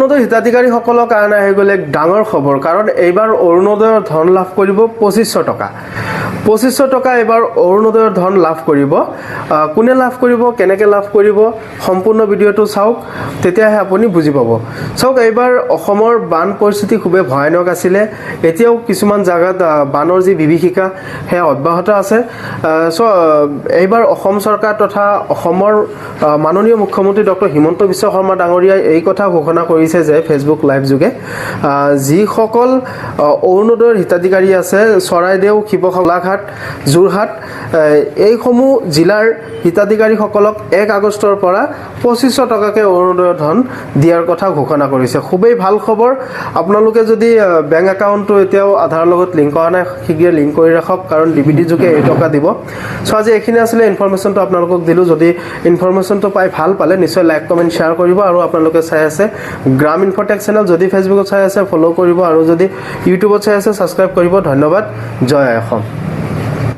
অৰুণোদয় হিতাধিকাৰীসকলৰ কাৰণে আহি গ'ল এক ডাঙৰ খবৰ কাৰণ এইবাৰ অৰুণোদয়ৰ ধন লাভ কৰিব 2500 টকা 2500 টকা এবাৰ অৰুণোদয়ৰ ধন লাভ কৰিব কোনে লাভ কৰিব কেনেকৈ লাভ কৰিব সম্পূৰ্ণ ভিডিঅ'টো চাওক তেতিয়াহে আপুনি বুজি পাব চাওক এইবাৰ অসমৰ বান পৰিস্থিতি খুবেই ভয়ানক আছিলে এতিয়াও কিছুমান জায়গাত বানৰ যি বিভীষিকা হে অব্যাহত আছে সো এইবাৰ অসম চৰকাৰ তথা অসমৰ মাননীয় মুখ্যমন্ত্ৰী ডক্টৰ হিমন্ত বিশ্ব শৰ্মা ডাঙৰীয়াই এই কথা ঘোষণা কৰিছে যে ফেচবুক লাইভ যোগে যিসকল অৰুণোদয়ৰ হিতাধিকাৰী আছে চৰাইদেউ শিৱসাগৰ গোলাঘাট যোৰহাট এইসমূহ জিলাৰ হিতাধিকাৰীসকলক 1 আগষ্টৰ পৰা 2500 টকাকৈ অৰুণোদয়ৰ ধন দিয়াৰ কথা ঘোষণা কৰিছে খুবেই ভাল খবৰ আপোনালোকে যদি বেংক একাউণ্টটো এতিয়াও আধাৰৰ লগত লিংক কৰা নাই শীঘ্ৰে লিংক কৰি ৰাখক কাৰণ ডিবিটি যোগে এই টকা দিব সো আজি এইখিনি আছিলে ইনফৰমেশ্যনটো আপোনালোকক দিলোঁ যদি ইনফৰমেশ্যনটো পাই ভাল পালে নিশ্চয় লাইক কমেণ্ট শ্বেয়াৰ কৰিব আৰু আপোনালোকে চাই আছে গ্ৰাম ইনফটেক চেনেল যদি ফেচবুকত চাই আছে ফ'ল' কৰিব আৰু যদি ইউটিউবত চাই আছে ছাবস্ক্ৰাইব কৰিব ধন্যবাদ জয় অসম